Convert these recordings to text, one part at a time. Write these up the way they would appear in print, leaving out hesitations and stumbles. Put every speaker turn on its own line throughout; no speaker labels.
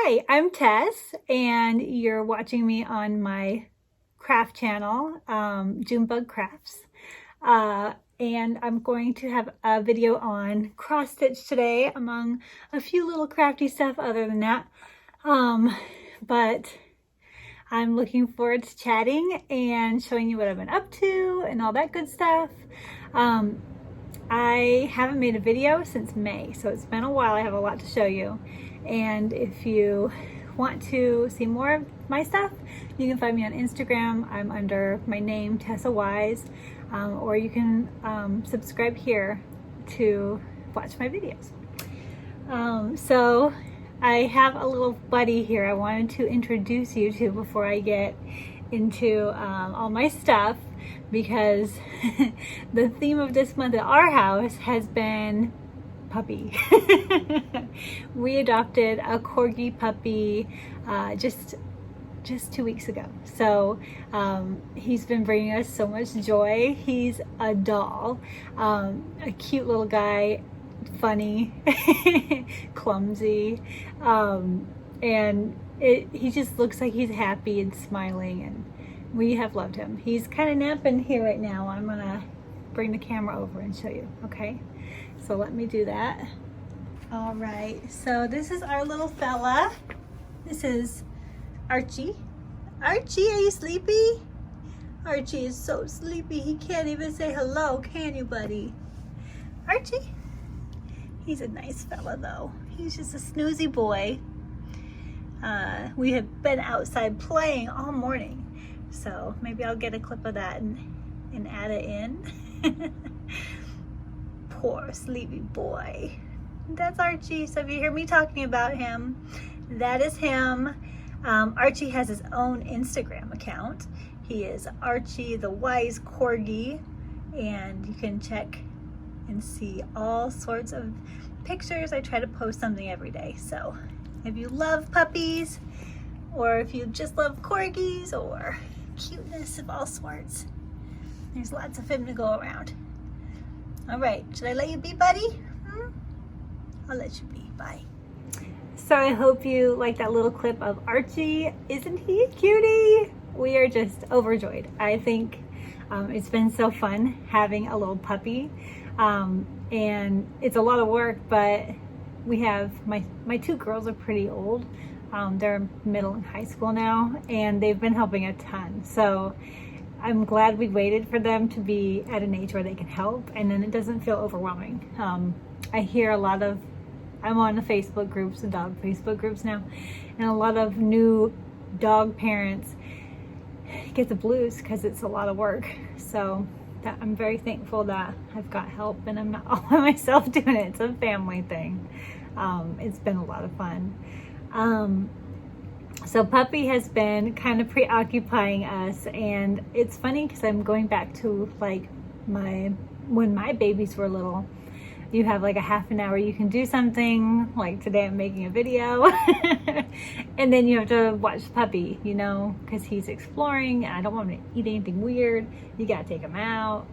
Hi, I'm Tess, and you're watching me on my craft channel, Junebug Crafts. And I'm going to have a video on cross stitch today, among a few little crafty stuff other than that. But I'm looking forward to chatting and showing you what I've been up to and all that good stuff. I haven't made a video since May, so it's been a while. I have a lot to show you. And if you want to see more of my stuff, you can find me on Instagram. I'm under my name, Tessa Wise, or you can subscribe here to watch my videos. So I have a little buddy here I wanted to introduce you to before I get into all my stuff, because the theme of this month at our house has been puppy. We adopted a corgi puppy just 2 weeks ago. So he's been bringing us so much joy. He's a doll, a cute little guy, funny, clumsy, and he just looks like he's happy and smiling, and we have loved him. He's kind of napping here right now. I'm gonna bring the camera over and show you, okay? So let me do that. All right, so this is our little fella. This is Archie. Archie, are you sleepy? Archie is so sleepy, he can't even say hello, can you, buddy? Archie? He's a nice fella though. He's just a snoozy boy. We have been outside playing all morning, so maybe I'll get a clip of that and add it in. Poor sleepy boy. That's Archie. So if you hear me talking about him, that is him. Archie has his own Instagram account. He is Archie the Wise Corgi, and you can check and see all sorts of pictures. I try to post something every day. So if you love puppies, or if you just love corgis, or cuteness of all sorts, there's lots of him to go around. All right, should I let you be, buddy? I'll let you be, bye. So I hope you like that little clip of Archie. Isn't he a cutie? We are just overjoyed. I think it's been so fun having a little puppy. And it's a lot of work, but we have, my two girls are pretty old. They're middle and high school now, and they've been helping a ton. So I'm glad we waited for them to be at an age where they can help, and then it doesn't feel overwhelming. I hear a lot of, I'm on the Facebook groups, the dog Facebook groups now, and a lot of new dog parents get the blues because it's a lot of work. So I'm very thankful that I've got help and I'm not all by myself doing it. It's a family thing. It's been a lot of fun. So puppy has been kind of preoccupying us, and it's funny because I'm going back to like when my babies were little. You have like a half an hour you can do something, like today I'm making a video, and then you have to watch the puppy, you know, because he's exploring and I don't want him to eat anything weird. You gotta take him out.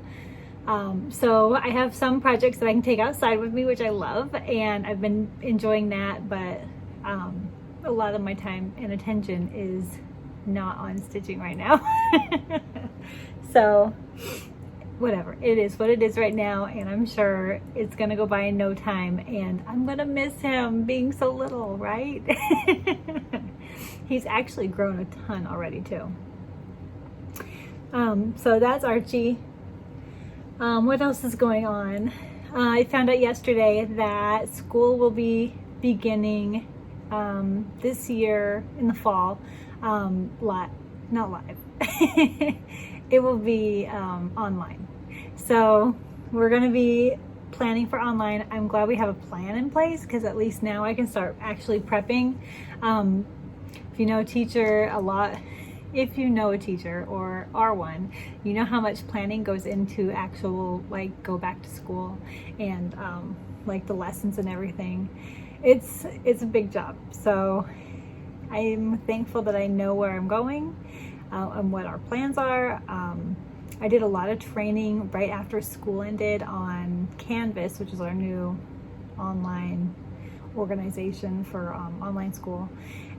So I have some projects that I can take outside with me, which I love, and I've been enjoying that, but a lot of my time and attention is not on stitching right now. So whatever, it is what it is right now, and I'm sure it's gonna go by in no time, and I'm gonna miss him being so little, right? He's actually grown a ton already too. So that's Archie. What else is going on? I found out yesterday that school will be beginning this year in the fall. Not live. It will be online. So we're going to be planning for online. I'm glad we have a plan in place, because at least now I can start actually prepping. If you know a teacher, if you know a teacher or are one, you know how much planning goes into actual, like, go back to school and like the lessons and everything. It's a big job. So I'm thankful that I know where I'm going and what our plans are. I did a lot of training right after school ended on Canvas, which is our new online organization for online school.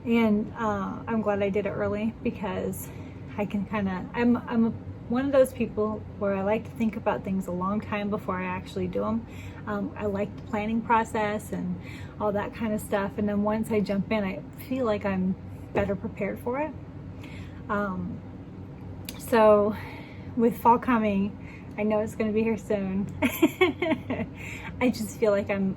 And I'm glad I did it early because I can I'm one of those people where I like to think about things a long time before I actually do them. I like the planning process and all that kind of stuff. And then once I jump in, I feel like I'm better prepared for it. So with fall coming, I know it's going to be here soon. I just feel like I'm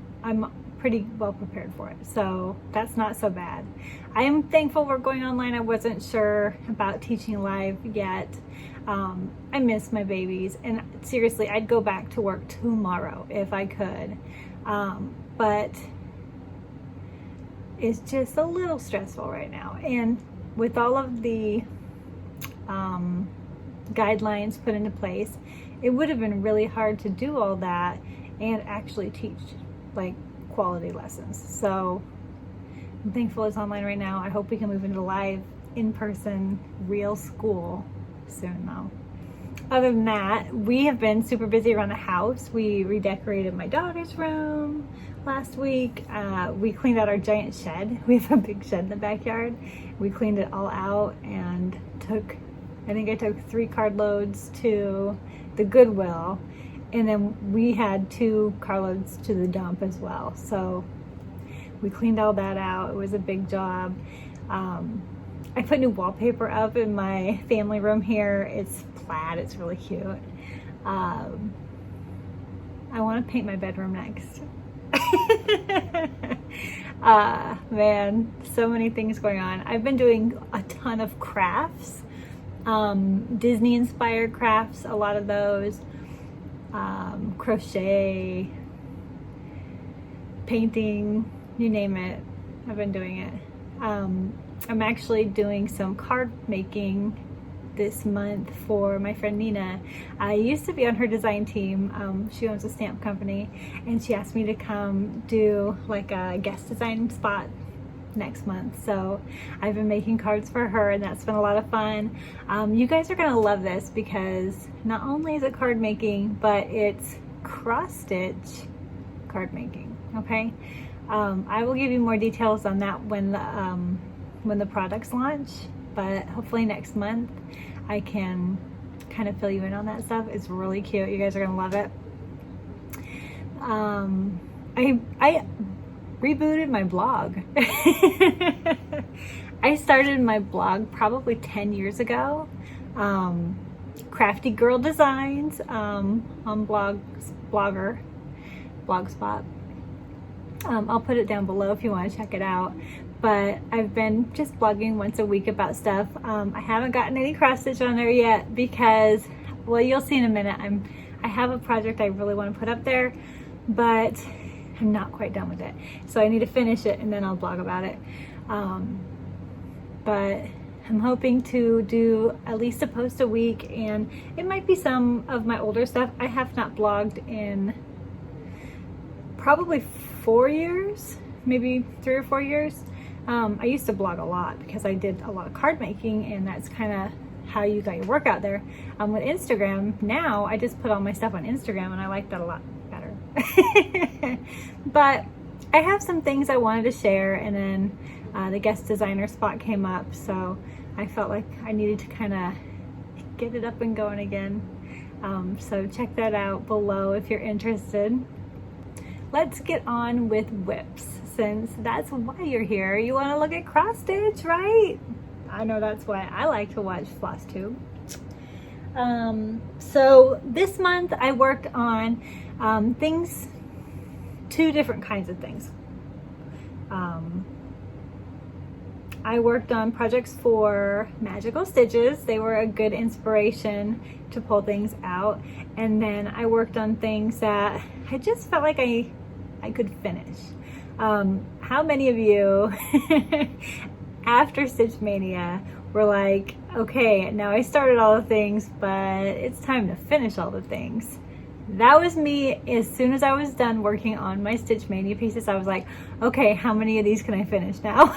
pretty well prepared for it. So that's not so bad. I am thankful we're going online. I wasn't sure about teaching live yet. I miss my babies, and seriously, I'd go back to work tomorrow if I could. But it's just a little stressful right now. And with all of the guidelines put into place, it would have been really hard to do all that and actually teach like quality lessons. So I'm thankful it's online right now. I hope we can move into live, in-person, real school soon though. Other than that, we have been super busy around the house. We redecorated my daughter's room last week. We cleaned out our giant shed. We have a big shed in the backyard. We cleaned it all out and I think I took 3 carloads to the Goodwill, and then we had 2 carloads to the dump as well. So we cleaned all that out. It was a big job. I put new wallpaper up in my family room here. It's plaid, it's really cute. I want to paint my bedroom next. Man, so many things going on. I've been doing a ton of crafts, Disney inspired crafts, a lot of those, crochet, painting, you name it, I've been doing it. I'm actually doing some card making this month for my friend Nina. I used to be on her design team. She owns a stamp company, and she asked me to come do like a guest design spot next month. So I've been making cards for her, and that's been a lot of fun. You guys are gonna love this because not only is it card making, but it's cross stitch card making. Okay, I will give you more details on that when the products launch, but hopefully next month I can kind of fill you in on that stuff. It's really cute. You guys are gonna love it. I rebooted my blog. I started my blog probably 10 years ago. Crafty Girl Designs on Blogspot. I'll put it down below if you want to check it out. But I've been just blogging once a week about stuff. I haven't gotten any cross stitch on there yet because, well, you'll see in a minute. I have a project I really want to put up there, but I'm not quite done with it. So I need to finish it and then I'll blog about it. But I'm hoping to do at least a post a week, and it might be some of my older stuff. I have not blogged in probably 4 years, maybe 3 or 4 years. I used to blog a lot because I did a lot of card making, and that's kind of how you got your work out there. With Instagram, now I just put all my stuff on Instagram, and I like that a lot better. But I have some things I wanted to share, and then the guest designer spot came up, so I felt like I needed to kind of get it up and going again. So check that out below if you're interested. Let's get on with whips, since that's why you're here. You want to look at cross stitch, right? I know that's why I like to watch Flosstube. So this month I worked on things, 2 different kinds of things. I worked on projects for magical stitches. They were a good inspiration to pull things out. And then I worked on things that I just felt like I could finish. How many of you after Stitch Mania were like, okay, now I started all the things, but it's time to finish all the things? That was me. As soon as I was done working on my Stitch Mania pieces, I was like, okay, how many of these can I finish now?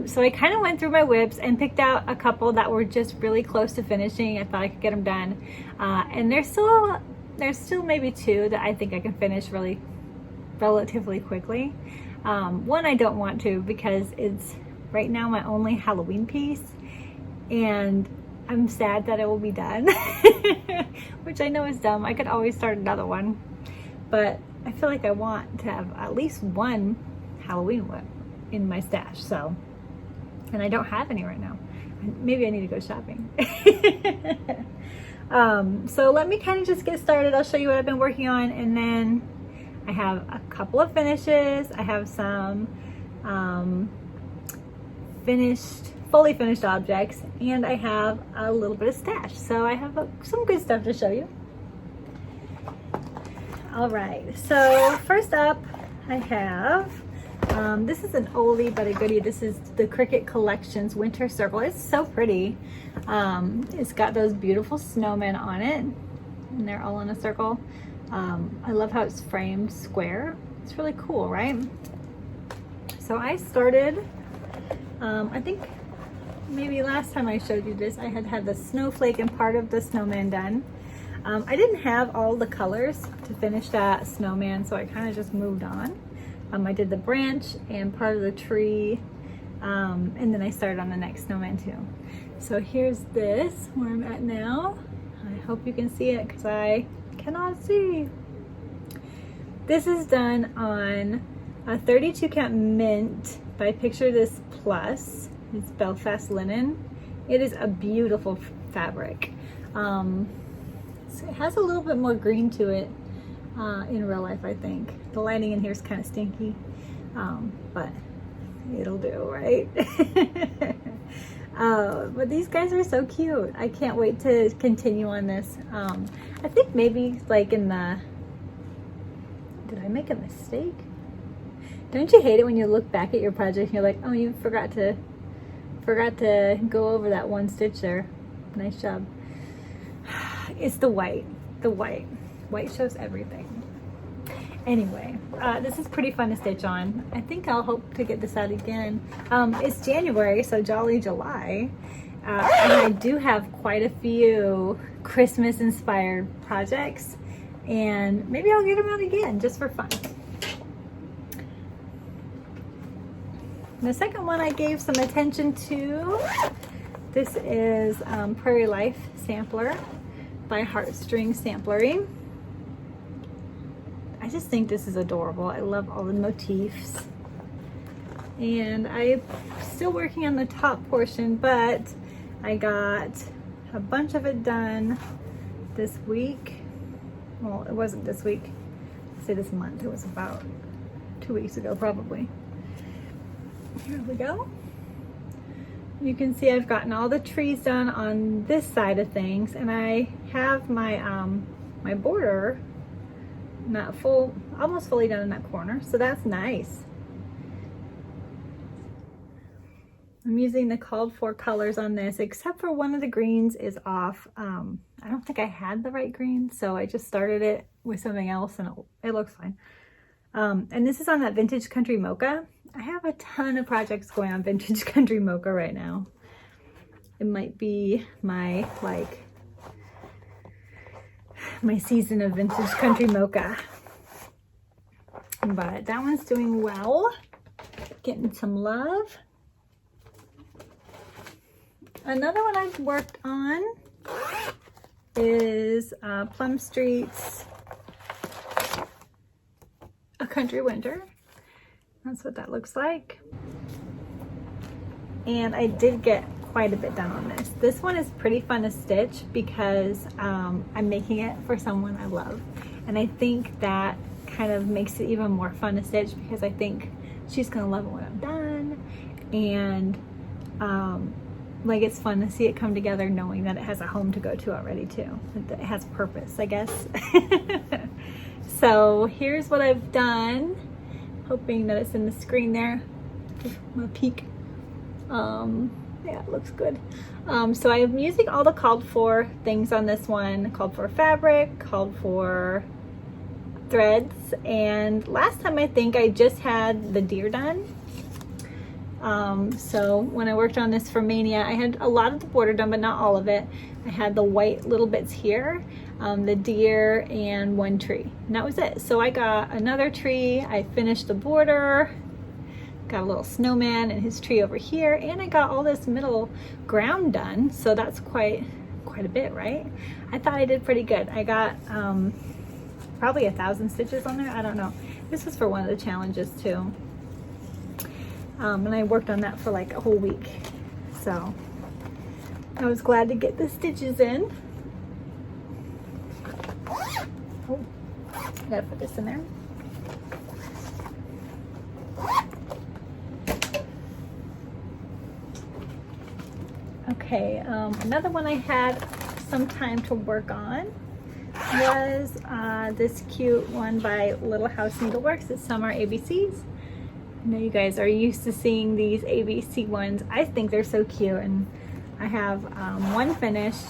So I kind of went through my whips and picked out a couple that were just really close to finishing. I thought I could get them done. And there's still maybe 2 that I think I can finish really relatively quickly. One, I don't want to because it's right now my only Halloween piece, and I'm sad that it will be done, which I know is dumb. I could always start another one, but I feel like I want to have at least one Halloween one in my stash. So, and I don't have any right now. Maybe I need to go shopping. So let me kind of just get started. I'll show you what I've been working on, and then I have a couple of finishes. I have some fully finished objects, and I have a little bit of stash. So I have some good stuff to show you. All right, so first up I have, this is an oldie but a goodie. This is the Cricut Collections Winter Circle. It's so pretty. It's got those beautiful snowmen on it, and they're all in a circle. I love how it's framed square. It's really cool, right? So I started, I think maybe last time I showed you this, I had the snowflake and part of the snowman done. I didn't have all the colors to finish that snowman, so I kind of just moved on. I did the branch and part of the tree, and then I started on the next snowman too. So here's this, where I'm at now. I hope you can see it because I cannot see. This is done on a 32 count mint by Picture This Plus. It's Belfast linen. It is a beautiful fabric. So it has a little bit more green to it in real life, I think. The lighting in here is kind of stinky, but it'll do, right? But these guys are so cute. I can't wait to continue on this. I think maybe like in the, did I make a mistake? Don't you hate it when you look back at your project and you're like, oh, you forgot to go over that one stitch there. Nice job. It's the white. The white shows everything. Anyway, this is pretty fun to stitch on. I think I'll hope to get this out again. It's January, so jolly July. And I do have quite a few Christmas inspired projects, and maybe I'll get them out again just for fun. The second one I gave some attention to, this is Prairie Life Sampler by Heartstring Samplery. I just think this is adorable. I love all the motifs. And I'm still working on the top portion, but I got a bunch of it done this week. Well, it wasn't this week. I'd say this month. It was about 2 weeks ago, probably. Here we go. You can see I've gotten all the trees done on this side of things, and I have my my border not full, almost fully done in that corner, so that's nice. I'm using the called for colors on this, except for one of the greens is off. I don't think I had the right green, so I just started it with something else, and it looks fine. And this is on that Vintage Country Mocha. I have a ton of projects going on Vintage Country Mocha right now. It might be my season of Vintage Country Mocha. But that one's doing well, getting some love. Another one I've worked on is Plum Street's A Country Winter. That's what that looks like. And I did get quite a bit done on this. This one is pretty fun to stitch because I'm making it for someone I love. And I think that kind of makes it even more fun to stitch because I think she's gonna love it when I'm done. And like, it's fun to see it come together knowing that it has a home to go to already too. It has purpose, I guess. So here's what I've done. Hoping that it's in the screen there. I'm gonna peek. Yeah, it looks good. So I'm using all the called for things on this one. Called for fabric, called for threads, and last time I think I just had the deer done. So when I worked on this for Mania, I had a lot of the border done, but not all of it. I had the white little bits here, the deer and one tree, and that was it. So I got another tree, I finished the border, got a little snowman and his tree over here, and I got all this middle ground done, so that's quite a bit, right? I thought I did pretty good. I got probably 1,000 stitches on there, I don't know. This was for one of the challenges too. And I worked on that for like a whole week. So I was glad to get the stitches in. Oh, gotta put this in there. Okay, another one I had some time to work on was this cute one by Little House Needleworks. It's Summer ABCs. I know you guys are used to seeing these ABC ones. I think they're so cute, and I have one finished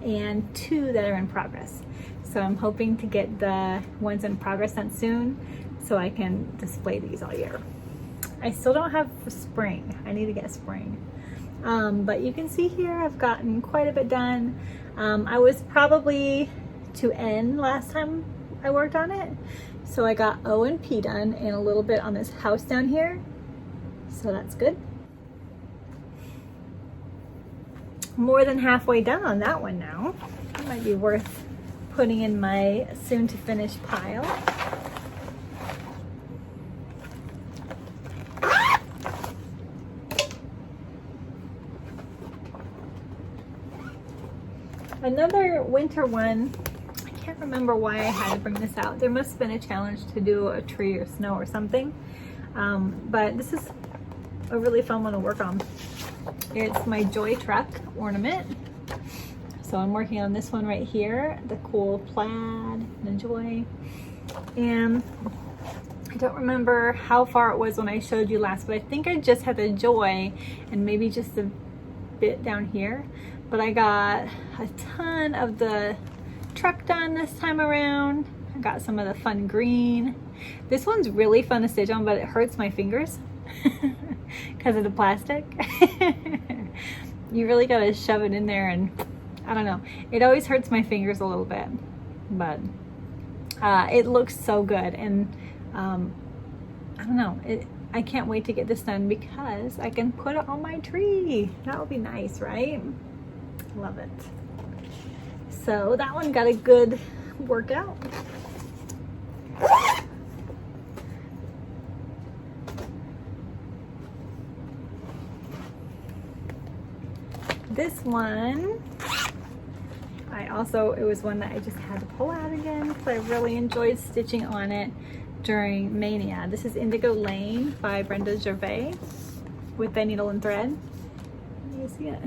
and 2 that are in progress. So I'm hoping to get the ones in progress done soon so I can display these all year. I still don't have spring. I need to get spring. But you can see here I've gotten quite a bit done. I was probably to N last time I worked on it. So I got O and P done and a little bit on this house down here. So that's good. More than halfway done on that one now. It might be worth putting in my soon to finish pile. Another winter one, I can't remember why I had to bring this out. There must have been a challenge to do a tree or snow or something. But this is a really fun one to work on. It's my Joy Truck ornament. So I'm working on this one right here, the cool plaid, the Joy. And I don't remember how far it was when I showed you last, but I think I just had the Joy and maybe just a bit down here. But I got a ton of the truck done this time around. I got some of the fun green. This one's really fun to stitch on, but it hurts my fingers because of the plastic. You really gotta shove it in there, and I don't know. It always hurts my fingers a little bit, but it looks so good. And I don't know, I can't wait to get this done because I can put it on my tree. That would be nice, right? Love it. So that one got a good workout. This one, it was one that I just had to pull out again because I really enjoyed stitching on it during Mania. This is Indigo Lane by Brenda Gervais with the needle and thread. You see it?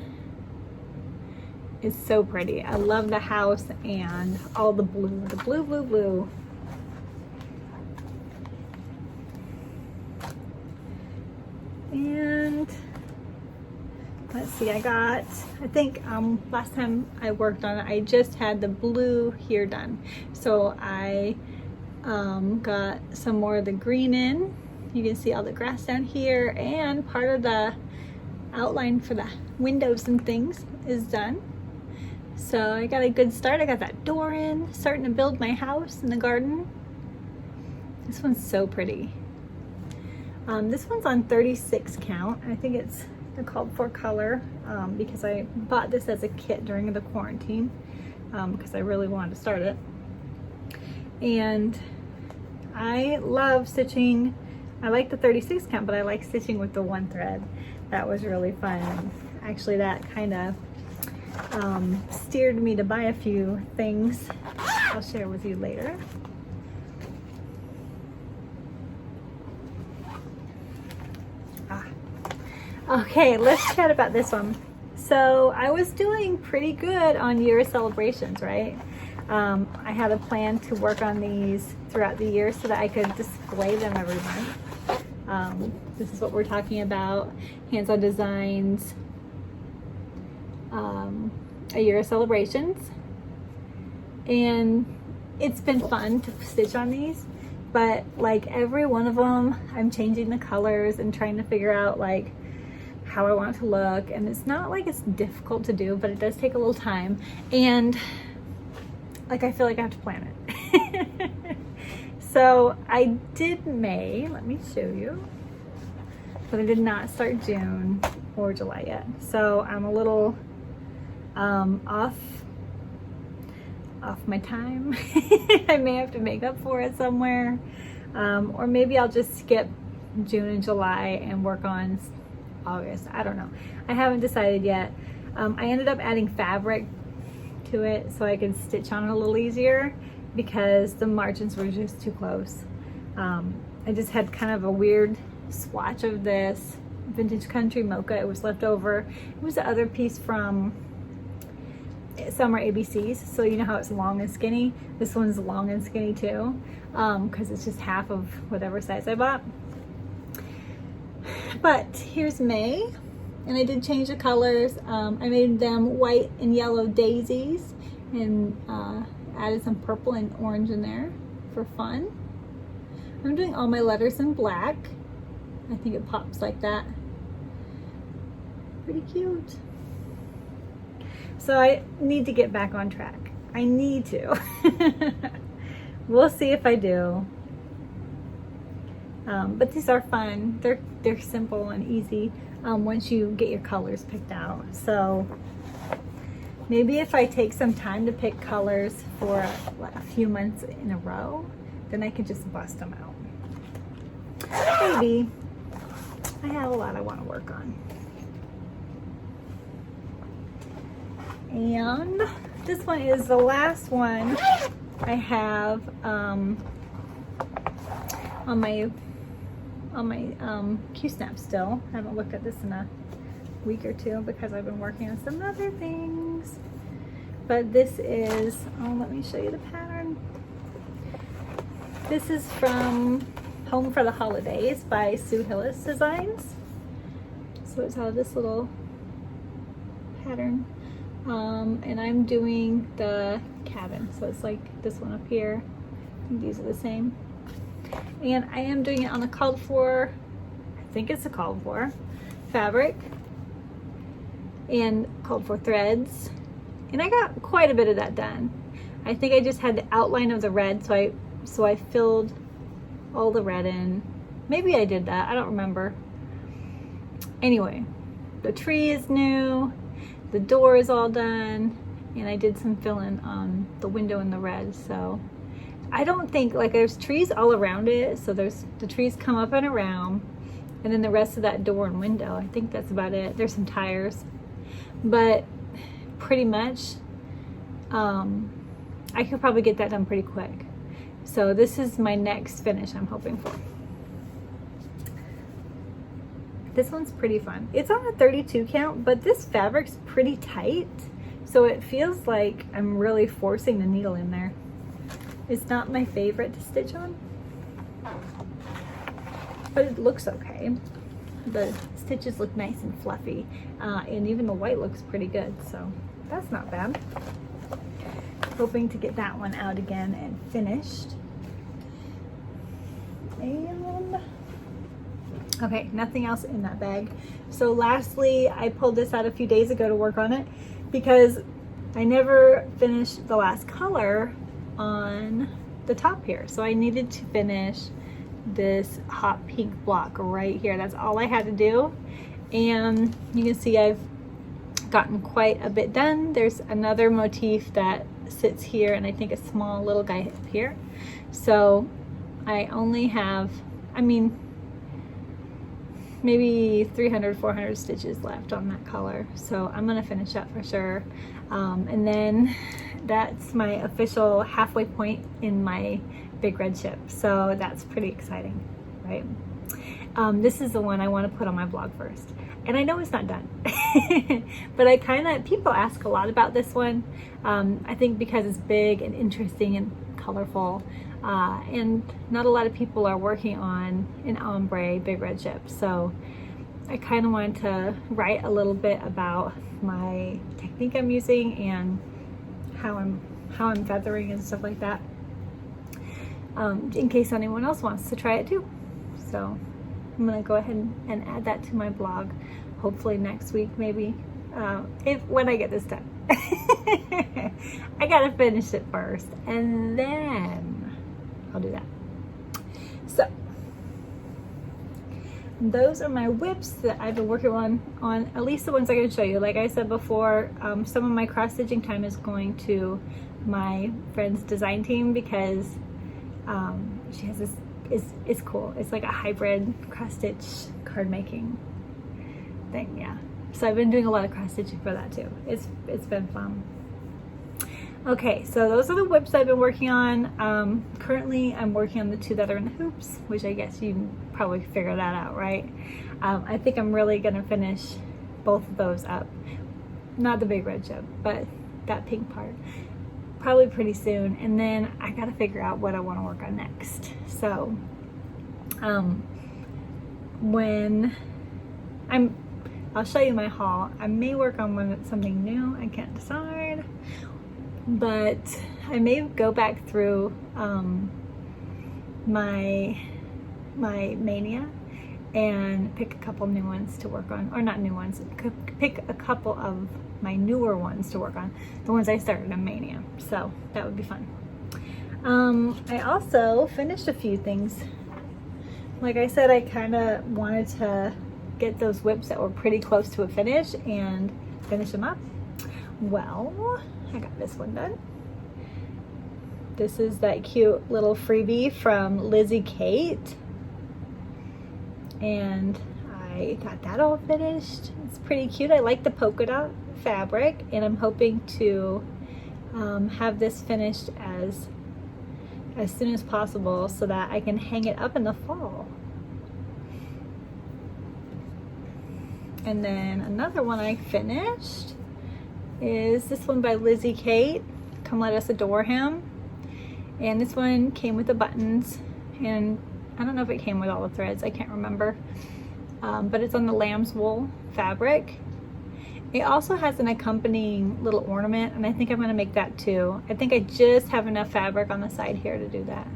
It's so pretty. I love the house and all the blue, blue. And let's see, I think last time I worked on it, I just had the blue here done. So I got some more of the green in. You can see all the grass down here, and part of the outline for the windows and things is done. So I got a good start. I got that door in, starting to build my house in the garden. This one's so pretty. This one's on 36 count. I think it's called for color because I bought this as a kit during the quarantine because I really wanted to start it. And I love stitching. I like the 36 count, but I like stitching with the one thread. That was really fun. Actually, that kind of steered me to buy a few things I'll share with you later. Okay, let's chat about this one. So I was doing pretty good on year celebrations, right? I had a plan to work on these throughout the year so that I could display them every month. This is what we're talking about, hands-on designs, a year of celebrations. And it's been fun to stitch on these, but like every one of them, I'm changing the colors and trying to figure out like how I want it to look, and it's not like it's difficult to do, but it does take a little time, and like I feel like I have to plan it. So I did May, let me show you, but I did not start June or July yet. So I'm a little off my time. I may have to make up for it somewhere, or maybe I'll just skip June and July and work on August. I don't know. I haven't decided yet. I ended up adding fabric to it so I could stitch on it a little easier because the margins were just too close. I just had kind of a weird swatch of this vintage country mocha. It was left over. It was the other piece from Summer ABCs, so you know how it's long and skinny? This one's long and skinny too, because it's just half of whatever size I bought. But here's May, and I did change the colors. I made them white and yellow daisies, and added some purple and orange in there for fun. I'm doing all my letters in black. I think it pops like that. Pretty cute. So I need to get back on track. I need to. We'll see if I do. But these are fun. They're simple and easy once you get your colors picked out. So maybe if I take some time to pick colors for a few months in a row, then I can just bust them out. Maybe. I have a lot I want to work on. And this one is the last one I have on my Q-snap still. I haven't looked at this in a week or two because I've been working on some other things. But this is, oh, let me show you the pattern. This is from Home for the Holidays by Sue Hillis Designs. So it's out of this little pattern. And I'm doing the cabin. So it's like this one up here. I think these are the same. And I am doing it on the called for, I think it's a called for fabric and called for threads. And I got quite a bit of that done. I think I just had the outline of the red, so I filled all the red in. Maybe I did that, I don't remember. Anyway, the tree is new, the door is all done, and I did some filling on the window in the red. So I don't think, like, there's trees all around it, so the trees come up and around, and then the rest of that door and window, I think that's about it. There's some tires, but pretty much I could probably get that done pretty quick. So this is my next finish I'm hoping for. This one's pretty fun. It's on a 32 count, but this fabric's pretty tight, so it feels like I'm really forcing the needle in there. It's not my favorite to stitch on, but it looks okay. The stitches look nice and fluffy, and even the white looks pretty good, so that's not bad. Hoping to get that one out again and finished. And okay, nothing else in that bag. So lastly, I pulled this out a few days ago to work on it because I never finished the last color on the top here. So I needed to finish this hot pink block right here. That's all I had to do. And you can see I've gotten quite a bit done. There's another motif that sits here, and I think a small little guy up here. So I only have, I mean, maybe 300, 400 stitches left on that color. So I'm gonna finish up for sure. And then that's my official halfway point in my big red ship. So that's pretty exciting, right? This is the one I want to put on my blog first. And I know it's not done, but people ask a lot about this one. I think because it's big and interesting and colorful, and not a lot of people are working on an ombre big red ship. So I kind of wanted to write a little bit about my technique I'm using and how I'm feathering and stuff like that, in case anyone else wants to try it too. So I'm gonna go ahead and add that to my blog hopefully next week maybe, when I get this done. I gotta finish it first and then I'll do that. So those are my whips that I've been working on at least the ones I can show you. Like I said before, some of my cross stitching time is going to my friend's design team because she has this, it's cool. It's like a hybrid cross stitch card making thing, yeah. So I've been doing a lot of cross stitching for that too. It's been fun. Okay, so those are the whips I've been working on. Currently I'm working on the two that are in the hoops, which I guess you can probably figure that out, right? I think I'm really gonna finish both of those up. Not the big red chip, but that pink part. Probably pretty soon. And then I gotta figure out what I wanna work on next. So, I'll show you my haul. I may work on something new, I can't decide. But I may go back through my Mania and pick a couple new ones to work on, or not new ones, pick a couple of my newer ones to work on, the ones I started in Mania. So that would be fun. I also finished a few things. Like I said, I kind of wanted to get those whips that were pretty close to a finish and finish them up. Well, I got this one done. This is that cute little freebie from Lizzie Kate. And I got that all finished. It's pretty cute. I like the polka dot fabric, and I'm hoping to have this finished as soon as possible so that I can hang it up in the fall. And then another one I finished is this one by Lizzie Kate, Come Let Us Adore Him. And this one came with the buttons, and I don't know if it came with all the threads, I can't remember. But it's on the lamb's wool fabric. It also has an accompanying little ornament, and I think I'm going to make that too. I think I just have enough fabric on the side here to do that.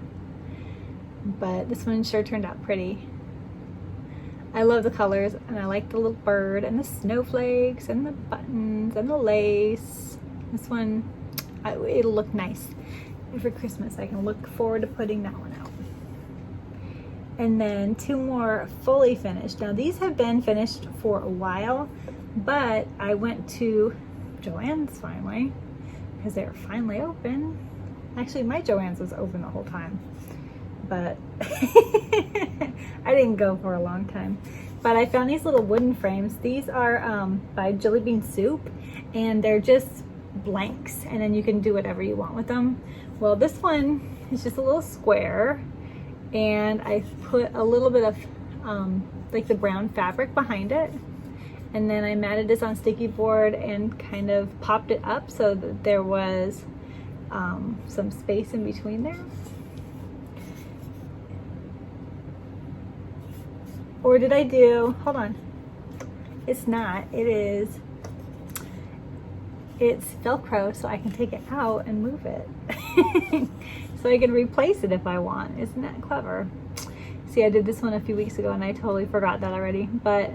But this one sure turned out pretty. I love the colors, and I like the little bird and the snowflakes and the buttons and the lace. This one, it'll look nice. And for Christmas, I can look forward to putting that one out. And then two more fully finished. Now these have been finished for a while, but I went to Joann's finally, because they were finally open. Actually, my Joann's was open the whole time, but I didn't go for a long time. But I found these little wooden frames. These are by Jelly Bean Soup, and they're just blanks, and then you can do whatever you want with them. Well, this one is just a little square, and I put a little bit of like the brown fabric behind it, and then I matted this on sticky board and kind of popped it up so that there was some space in between there. Or did I do, hold on, it's not, it's Velcro, so I can take it out and move it. So I can replace it if I want. Isn't that clever? See, I did this one a few weeks ago and I totally forgot that already, but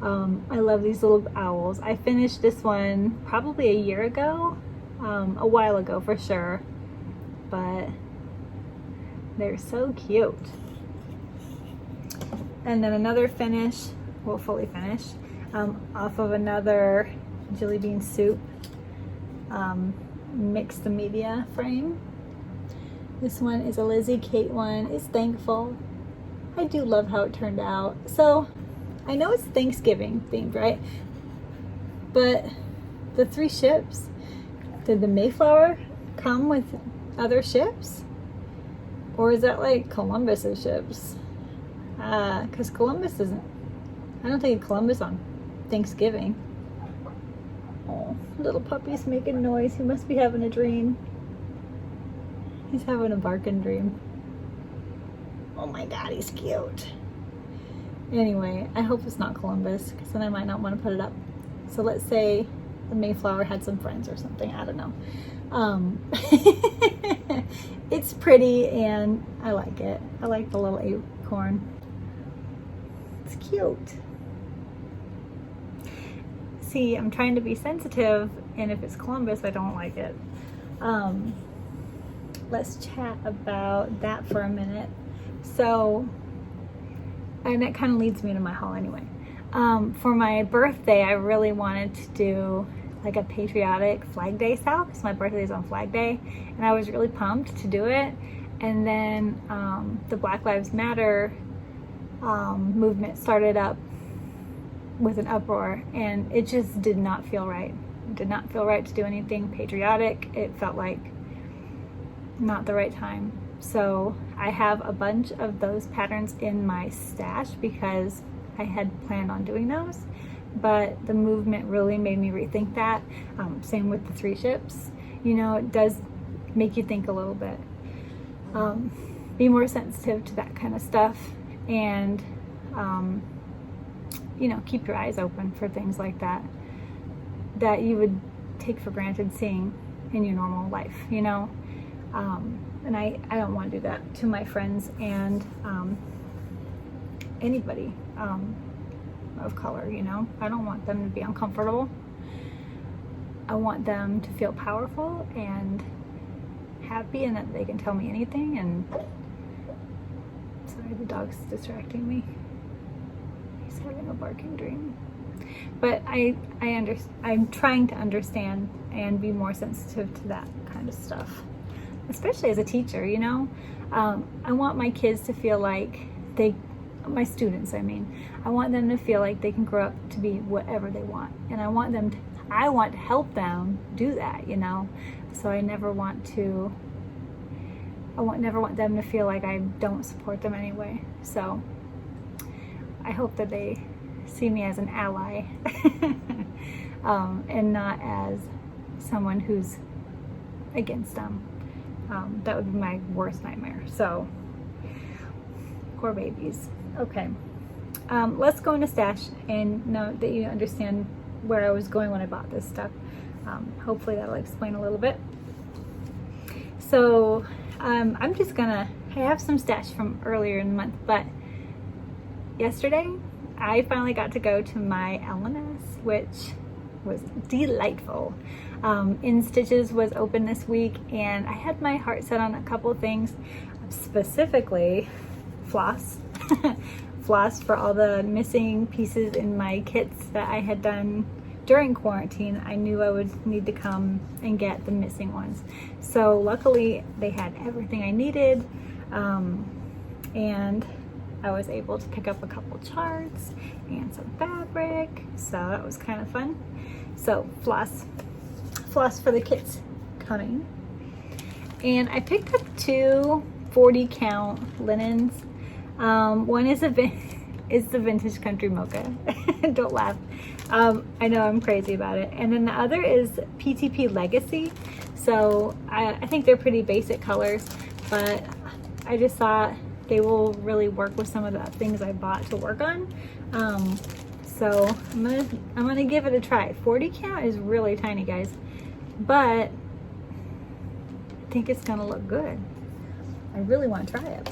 I love these little owls. I finished this one probably a year ago, a while ago for sure, but they're so cute. And then another finish, well, fully finished, off of another Jelly Bean Soup mixed media frame. This one is a Lizzie Kate one. It's Thankful. I do love how it turned out. So I know it's Thanksgiving themed, right? But the 3 ships, did the Mayflower come with other ships? Or is that like Columbus's ships? Because Columbus isn't, I don't think of Columbus on Thanksgiving. Oh, little puppy's making noise. He must be having a dream. He's having a barking dream. Oh my God, he's cute. Anyway, I hope it's not Columbus, because then I might not want to put it up. So let's say the Mayflower had some friends or something. I don't know. It's pretty and I like it. I like the little acorn. It's cute. see, I'm trying to be sensitive, and if it's Columbus, I don't like it. Let's chat about that for a minute. So, and that kind of leads me to my haul anyway. For my birthday, I really wanted to do like a patriotic Flag Day style, because my birthday is on Flag Day, and I was really pumped to do it. And then the Black Lives Matter movement started up with an uproar, and it just did not feel right. It did not feel right to do anything patriotic. It felt like not the right time. So I have a bunch of those patterns in my stash because I had planned on doing those, but the movement really made me rethink that. Same with the 3 ships. You know, it does make you think a little bit. Be more sensitive to that kind of stuff, and you know, keep your eyes open for things like that that you would take for granted seeing in your normal life, you know. And I don't want to do that to my friends and anybody of color, you know. I don't want them to be uncomfortable. I want them to feel powerful and happy, and that they can tell me anything. And sorry, the dog's distracting me. He's having a barking dream. But I'm trying to understand and be more sensitive to that kind of stuff, especially as a teacher, you know. I want my kids to feel like my students, I want them to feel like they can grow up to be whatever they want, and I want to help them do that, you know. So I never want them to feel like I don't support them anyway. So I hope that they see me as an ally and not as someone who's against them. That would be my worst nightmare. So, poor babies. Okay, let's go into stash and know that you understand where I was going when I bought this stuff. Hopefully that'll explain a little bit. So I have some stash from earlier in the month, but yesterday I finally got to go to my LNS, which was delightful. In Stitches was open this week, and I had my heart set on a couple of things, specifically floss. Floss for all the missing pieces in my kits that I had done during quarantine. I knew I would need to come and get the missing ones. So luckily they had everything I needed, and I was able to pick up a couple charts and some fabric, so that was kind of fun. So floss for the kits coming. And I picked up 2 40 count linens. One is the Vintage Country Mocha. Don't laugh. I know I'm crazy about it. And then the other is PTP Legacy. So I think they're pretty basic colors, but I just thought they will really work with some of the things I bought to work on. So I'm gonna give it a try. 40 count is really tiny, guys, but I think it's gonna look good. I really want to try it.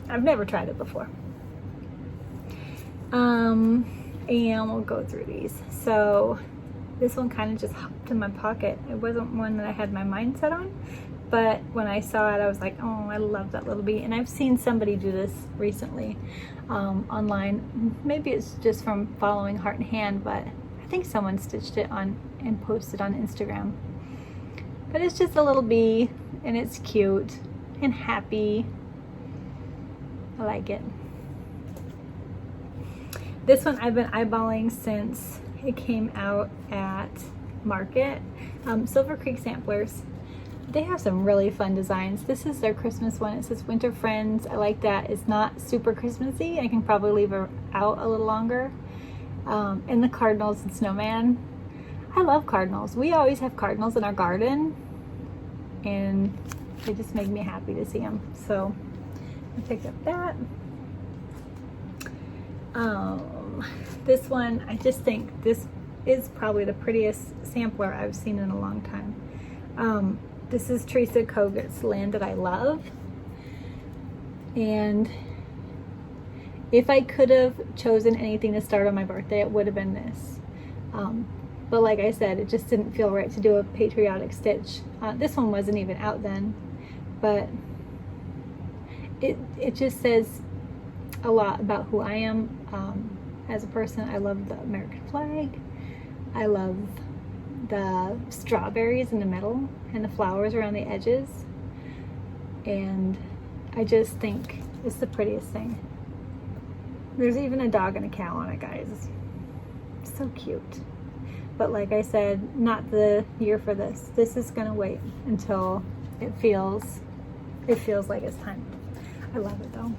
I've never tried it before. And we'll go through these. So this one kind of just hopped in my pocket. It wasn't one that I had my mind set on, but when I saw it, I was like, oh, I love that little bee. And I've seen somebody do this recently online. Maybe it's just from following Heart and Hand, but I think someone stitched it on and posted on Instagram. But it's just a little bee, and it's cute and happy. I like it. This one I've been eyeballing since it came out at Market. Silver Creek Samplers. They have some really fun designs. This is their Christmas one. It says Winter Friends. I like that. It's not super Christmassy. I can probably leave her out a little longer. And the cardinals and snowman. I love cardinals. We always have cardinals in our garden, and they just make me happy to see them. So I picked up that. This one, I just think this is probably the prettiest sampler I've seen in a long time. This is Teresa Kogut's Land That I Love. And if I could have chosen anything to start on my birthday, it would have been this. But like I said, it just didn't feel right to do a patriotic stitch. This one wasn't even out then, but it just says a lot about who I am as a person. I love the American flag. I love the strawberries in the middle and the flowers around the edges. And I just think it's the prettiest thing. There's even a dog and a cow on it, guys. So cute. But like I said, not the year for this. This is gonna wait until it feels like it's time. I love it though.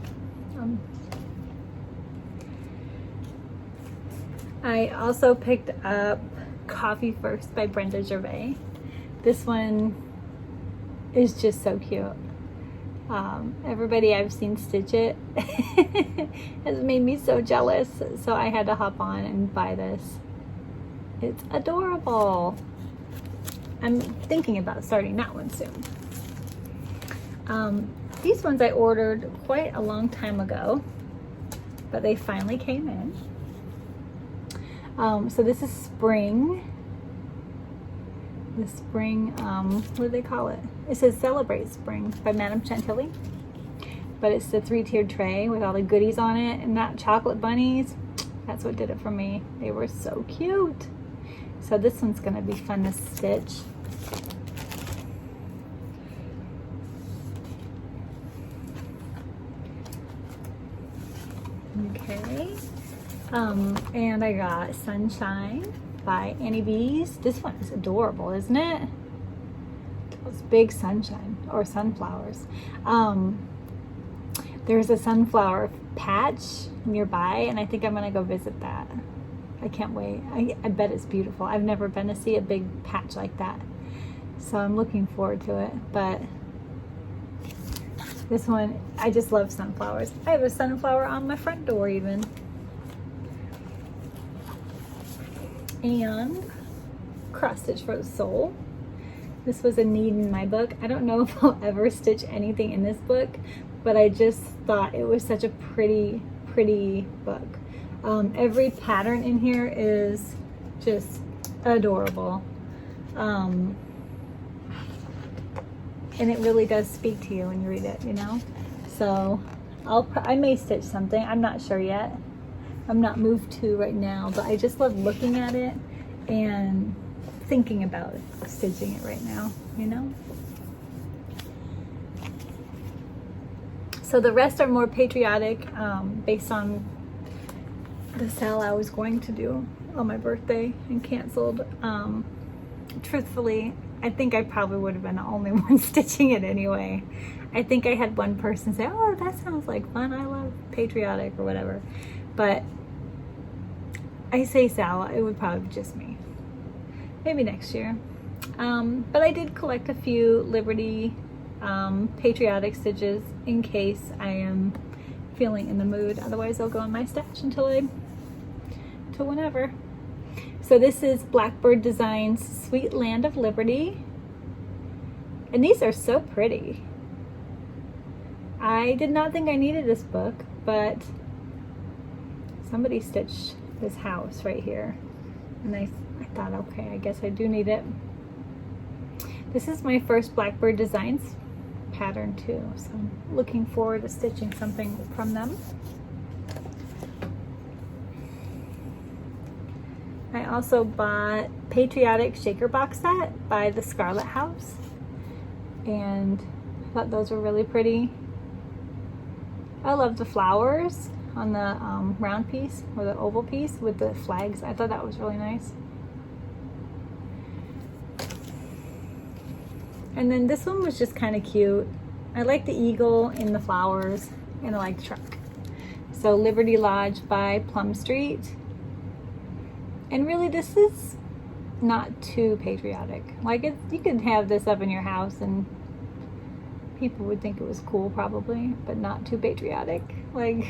I also picked up Coffee First by Brenda Gervais. This one is just so cute. Everybody I've seen stitch it has made me so jealous, so I had to hop on and buy this. It's adorable. I'm thinking about starting that one soon. These ones I ordered quite a long time ago, but they finally came in. So this is spring. The spring, what do they call it? It says Celebrate Spring by Madame Chantilly. But it's the 3-tiered tray with all the goodies on it, and that chocolate bunnies, that's what did it for me. They were so cute. So this one's gonna be fun to stitch. Okay. And I got Sunshine by Annie B's. This one is adorable, isn't it? Those big sunshine or sunflowers. There's a sunflower patch nearby, and I think I'm gonna go visit that. I can't wait. I bet it's beautiful. I've never been to see a big patch like that, so I'm looking forward to it. But this one, I just love sunflowers. I have a sunflower on my front door even. And cross stitch for the soul. This was a need in my book. I don't know if I'll ever stitch anything in this book, but I just thought it was such a pretty book. Every pattern in here is just adorable. And it really does speak to you when you read it, you know? So I may stitch something. I'm not sure yet. I'm not moved to right now, but I just love looking at it and thinking about stitching it right now, you know? So the rest are more patriotic, based on the sale I was going to do on my birthday and canceled. Truthfully, I think I probably would have been the only one stitching it anyway. I think I had one person say, oh, that sounds like fun. I love patriotic or whatever. But I say Sal, it would probably be just me. Maybe next year. But I did collect a few Liberty patriotic stitches in case I am feeling in the mood. Otherwise, they'll go in my stash until whenever. So this is Blackbird Designs Sweet Land of Liberty. And these are so pretty. I did not think I needed this book, but somebody stitched this house right here. And I thought, okay, I guess I do need it. This is my first Blackbird Designs pattern too, so I'm looking forward to stitching something from them. I also bought Patriotic Shaker Box Set by the Scarlet House, and I thought those were really pretty. I love the flowers on the round piece or the oval piece with the flags. I thought that was really nice. And then this one was just kind of cute. I like the eagle in the flowers, and I like the truck. So Liberty Lodge by Plum Street. And really, this is not too patriotic. Like, you could have this up in your house and people would think it was cool probably, but not too patriotic. Like,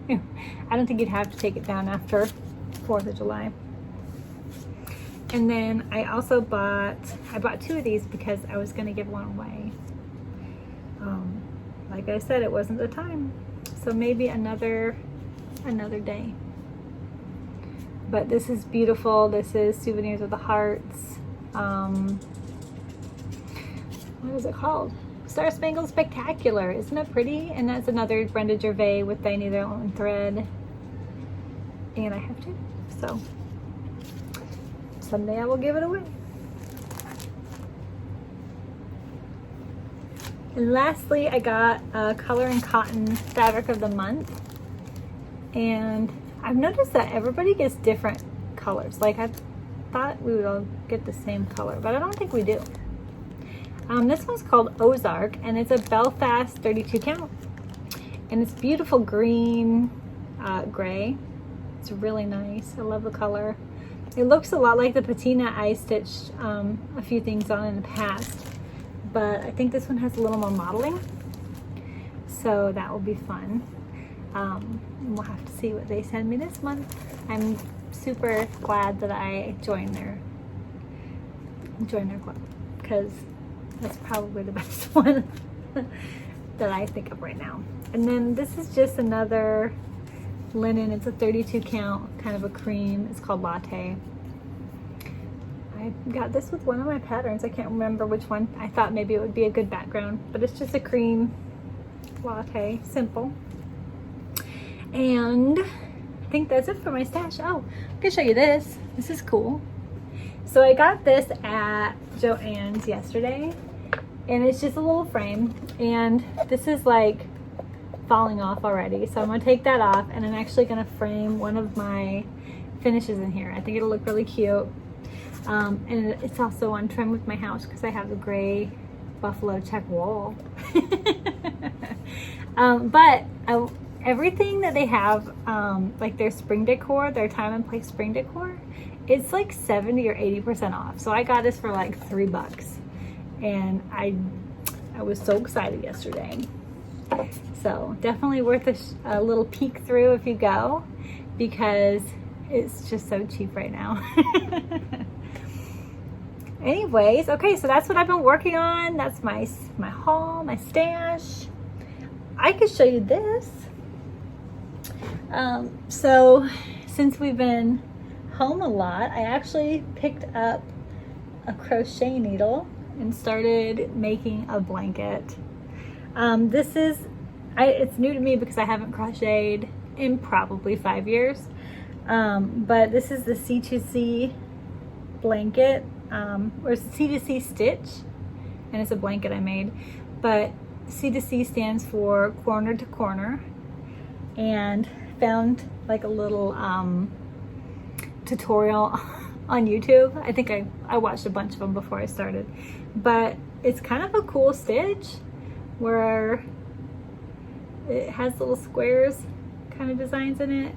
I don't think you'd have to take it down after 4th of July. And then I also bought 2 of these because I was gonna give one away. Like I said, it wasn't the time. So maybe another day. But this is beautiful. This is Souvenirs of the Hearts. What is it called? Star Spangled Spectacular. Isn't that pretty? And that's another Brenda Gervais with They Need Their Own Thread. And I have two. So someday I will give it away. And lastly, I got a Color and Cotton Fabric of the Month. And I've noticed that everybody gets different colors. Like I thought we would all get the same color, but I don't think we do. This one's called Ozark, and it's a Belfast 32 count. And it's beautiful green, gray. It's really nice. I love the color. It looks a lot like the patina I stitched a few things on in the past, but I think this one has a little more modeling, so that will be fun. We'll have to see what they send me this month. I'm super glad that I joined their club, because that's probably the best one that I think of right now. And then this is just another linen. It's a 32 count, kind of a cream. It's called Latte. I got this with one of my patterns. I can't remember which one. I thought maybe it would be a good background, but it's just a cream latte, simple. And I think that's it for my stash. Oh, I can show you this. This is cool. So I got this at Joann's yesterday, and it's just a little frame, and this is like falling off already. So I'm gonna take that off, and I'm actually gonna frame one of my finishes in here. I think it'll look really cute. And it's also on trend with my house because I have the gray buffalo check wall. But everything that they have, like their spring decor, their time and place spring decor, it's like 70 or 80% off. So I got this for like $3, and I was so excited yesterday. So definitely worth a little peek through if you go, because it's just so cheap right now. Anyways, okay, so that's what I've been working on. That's my haul, my stash. I could show you this. So since we've been home a lot, I actually picked up a crochet needle and started making a blanket. It's new to me because I haven't crocheted in probably 5 years. But this is the C2C blanket, or C2C stitch, and it's a blanket I made. But C2C stands for corner to corner, and found like a little tutorial on YouTube. I think I watched a bunch of them before I started, but it's kind of a cool stitch where it has little squares kind of designs in it,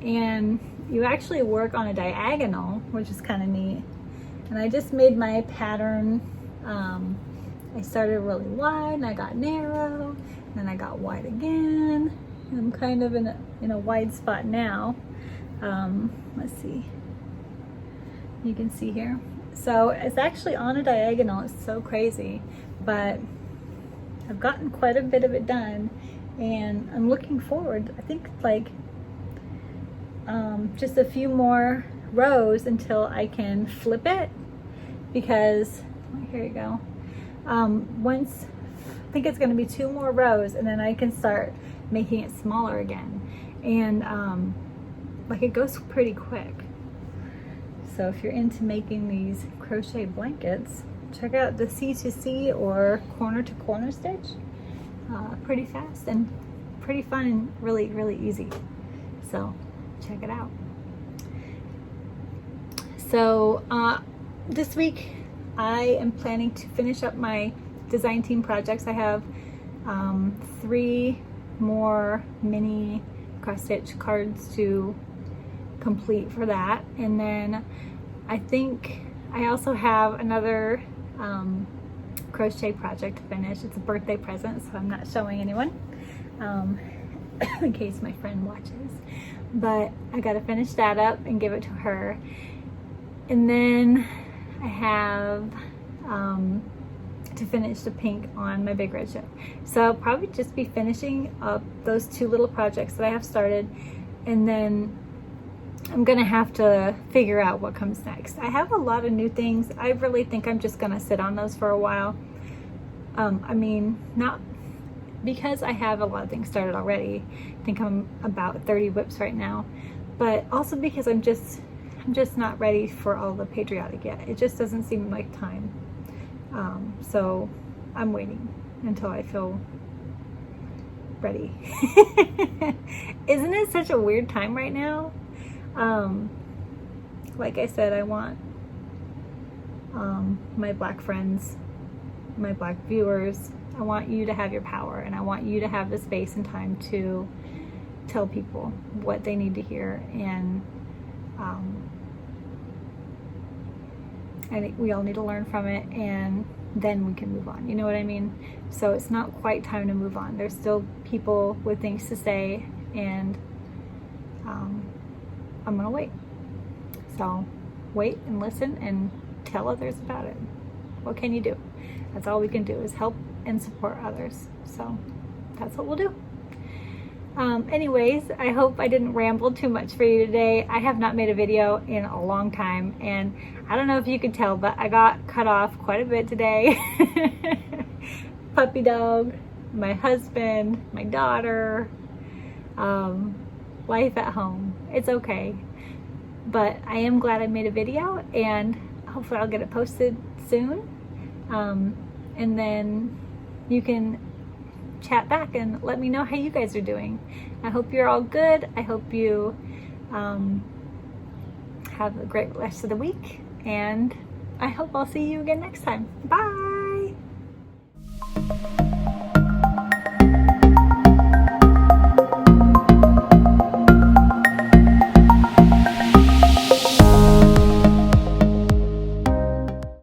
and you actually work on a diagonal, which is kind of neat. And I just made my pattern. I started really wide, and I got narrow, and then I got wide again. And I'm kind of in a wide spot now. Let's see. You can see here. So it's actually on a diagonal. It's so crazy, but I've gotten quite a bit of it done, and I'm looking forward. I think like just a few more rows until I can flip it, because here you go. I think it's going to be 2 more rows, and then I can start making it smaller again. And like it goes pretty quick. So if you're into making these crochet blankets, check out the C2C or corner to corner stitch. Pretty fast and pretty fun and really, really easy. So check it out. So this week I am planning to finish up my design team projects. I have 3 more mini cross stitch cards to complete for that, and then I think I also have another crochet project to finish. It's a birthday present, so I'm not showing anyone in case my friend watches, but I gotta finish that up and give it to her. And then I have to finish the pink on my big red ship. So I'll probably just be finishing up those 2 little projects that I have started, and then I'm gonna have to figure out what comes next. I have a lot of new things. I really think I'm just gonna sit on those for a while. I mean, not because I have a lot of things started already. I think I'm about 30 whips right now, but also because I'm just not ready for all the patriotic yet. It just doesn't seem like time. So I'm waiting until I feel ready. Isn't it such a weird time right now? Like I said, I want my Black friends, my Black viewers, I want you to have your power, and I want you to have the space and time to tell people what they need to hear, and we all need to learn from it, and then we can move on. You know what I mean? So it's not quite time to move on. There's still people with things to say, and I'm gonna wait. So wait and listen and tell others about it. What can you do? That's all we can do, is help and support others. So that's what we'll do. Anyways, I hope I didn't ramble too much for you today. I have not made a video in a long time, and I don't know if you could tell, but I got cut off quite a bit today. Puppy dog, my husband, my daughter, life at home. It's okay. But I am glad I made a video, and hopefully I'll get it posted soon. And then you can chat back and let me know how you guys are doing. I hope you're all good. I hope you have a great rest of the week, and I hope I'll see you again next time. Bye!